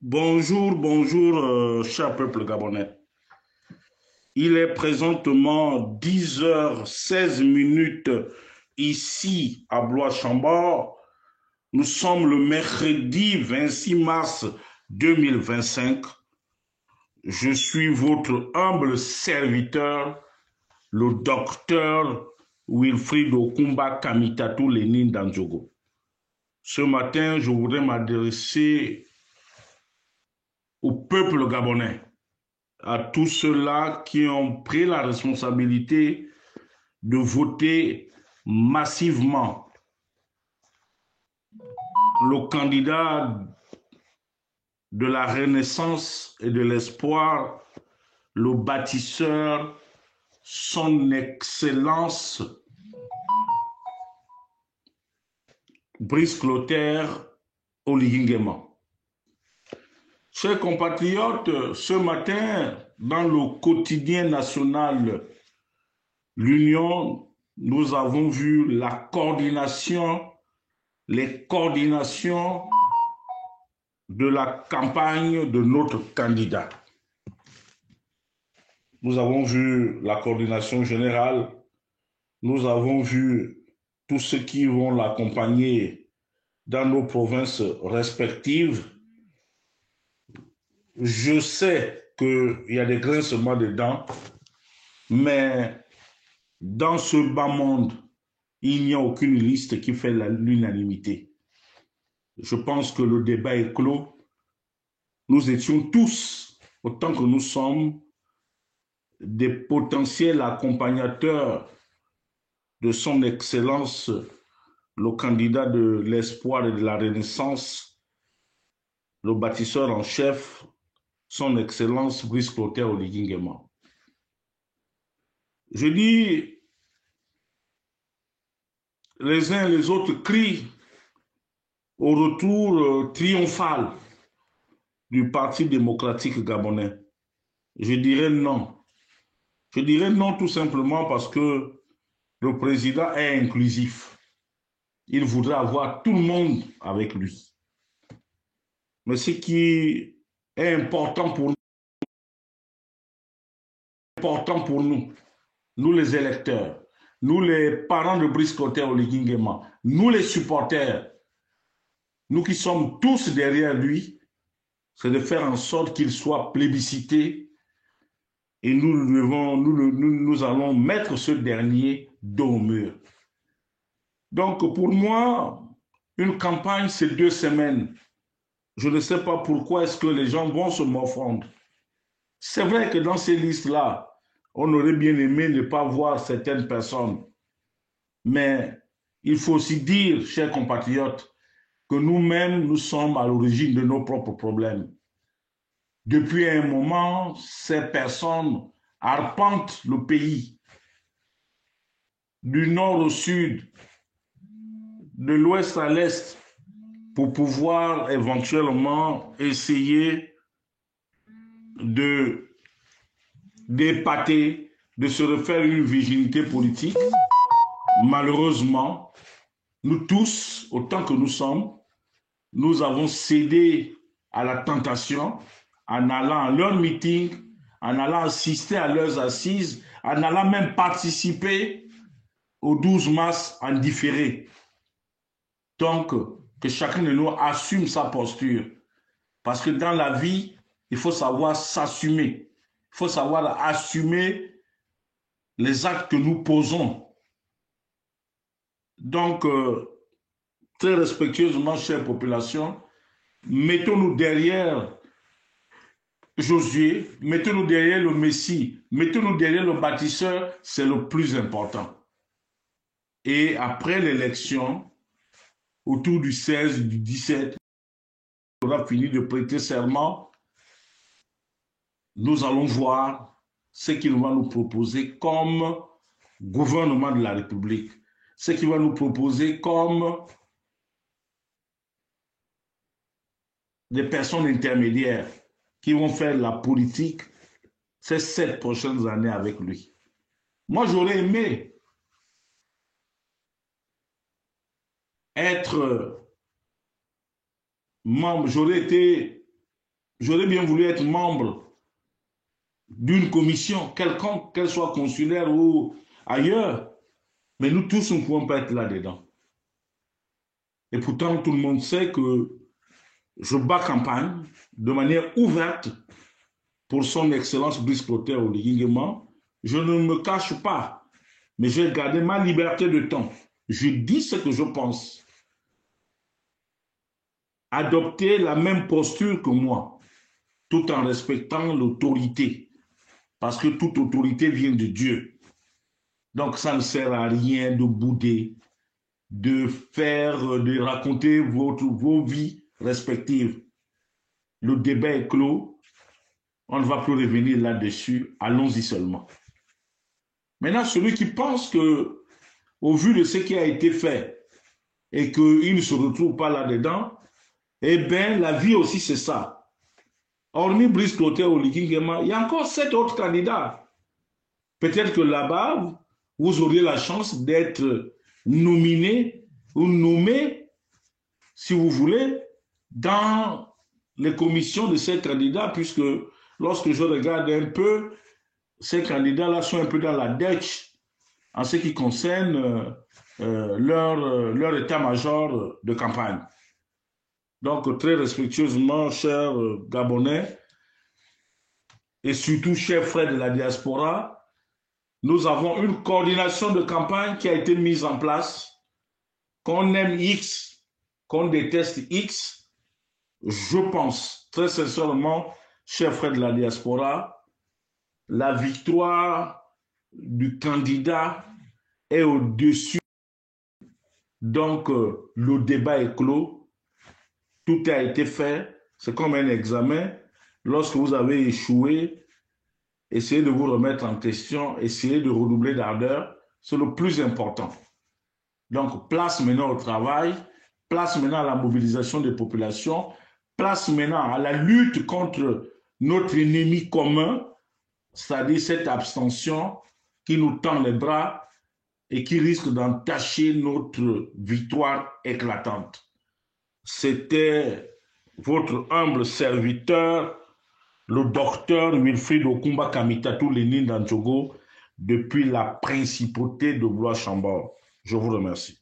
Bonjour, bonjour, cher peuple gabonais. Il est présentement 10h16 ici à Blois-Chambord. Nous sommes le mercredi 26 mars 2025. Je suis votre humble serviteur, le docteur Wilfried Okumba Kamitatou Lénine Dandjogo. Ce matin, je voudrais m'adresser au peuple gabonais, à tous ceux-là qui ont pris la responsabilité de voter massivement le candidat de la renaissance et de l'espoir, le bâtisseur, son Excellence Brice Clotaire Oligui Nguema. Chers compatriotes, ce matin, dans le quotidien national L'Union, nous avons vu les coordinations de la campagne de notre candidat. Nous avons vu la coordination générale, nous avons vu tous ceux qui vont l'accompagner dans nos provinces respectives. Je sais qu'il y a des grincements de dents, mais dans ce bas monde, il n'y a aucune liste qui fait l'unanimité. Je pense que le débat est clos. Nous étions tous, autant que nous sommes, des potentiels accompagnateurs de son Excellence, le candidat de l'espoir et de la Renaissance, le bâtisseur en chef, son Excellence Brice Clotaire Oligui Nguema. Je dis, les uns et les autres crient au retour triomphal du Parti démocratique gabonais. Je dirais non. Je dirais non tout simplement parce que le président est inclusif. Il voudrait avoir tout le monde avec lui. Mais ce qui est important pour nous, nous les électeurs, nous les parents de Brice Clotaire Oligui Nguema, nous les supporters, nous qui sommes tous derrière lui, c'est de faire en sorte qu'il soit plébiscité et nous allons mettre ce dernier dos au mur. Donc pour moi, une campagne, c'est 2 semaines. Je ne sais pas pourquoi est-ce que les gens vont se morfondre. C'est vrai que dans ces listes-là, on aurait bien aimé ne pas voir certaines personnes. Mais il faut aussi dire, chers compatriotes, que nous-mêmes, nous sommes à l'origine de nos propres problèmes. Depuis un moment, ces personnes arpentent le pays du nord au sud, de l'ouest à l'est, pour pouvoir éventuellement essayer de d'épater, de se refaire une virginité politique. Malheureusement, nous tous, autant que nous sommes, nous avons cédé à la tentation en allant à leurs meetings, en allant assister à leurs assises, en allant même participer au 12 mars en différé. Donc, que chacun de nous assume sa posture. Parce que dans la vie, il faut savoir s'assumer. Il faut savoir assumer les actes que nous posons. Donc, très respectueusement, chère population, mettons-nous derrière Josué, mettons-nous derrière le Messie, mettons-nous derrière le bâtisseur, c'est le plus important. Et après l'élection, autour du 16, du 17, on aura fini de prêter serment, nous allons voir ce qu'il va nous proposer comme gouvernement de la République, ce qu'il va nous proposer comme des personnes intermédiaires qui vont faire la politique ces 7 prochaines années avec lui. Moi, j'aurais aimé être membre, j'aurais été j'aurais bien voulu être membre d'une commission, quelconque, qu'elle soit consulaire ou ailleurs, mais nous tous ne pouvons pas être là-dedans. Et pourtant, tout le monde sait que je bats campagne de manière ouverte pour son excellence Brice Clotaire Oligui Nguema. Je ne me cache pas, mais j'ai gardé ma liberté de temps. Je dis ce que je pense. Adopter la même posture que moi, tout en respectant l'autorité, parce que toute autorité vient de Dieu. Donc ça ne sert à rien de bouder, de raconter vos vies respectives. Le débat est clos, on ne va plus revenir là-dessus, allons-y seulement. Maintenant, celui qui pense que, au vu de ce qui a été fait, et qu'il ne se retrouve pas là-dedans, eh bien, la vie aussi, c'est ça. Hormis Brice Clotaire Oligui Nguema, il y a encore 7 autres candidats. Peut-être que là-bas, vous auriez la chance d'être nominé ou nommé, si vous voulez, dans les commissions de ces candidats, puisque lorsque je regarde un peu, ces candidats-là sont un peu dans la dèche en ce qui concerne leur état-major de campagne. Donc, très respectueusement, chers Gabonais, et surtout chers frères de la diaspora, nous avons une coordination de campagne qui a été mise en place. Qu'on aime X, qu'on déteste X, je pense très sincèrement, chers frères de la diaspora, la victoire du candidat est au-dessus. Donc, le débat est clos. Tout a été fait. C'est comme un examen. Lorsque vous avez échoué, essayez de vous remettre en question, essayez de redoubler d'ardeur. C'est le plus important. Donc, place maintenant au travail, place maintenant à la mobilisation des populations, place maintenant à la lutte contre notre ennemi commun, c'est-à-dire cette abstention qui nous tend les bras et qui risque d'entacher notre victoire éclatante. C'était votre humble serviteur, le docteur Wilfried Okumba Kamitatou Lénine d'Antiogo, depuis la principauté de Blois-Chambord. Je vous remercie.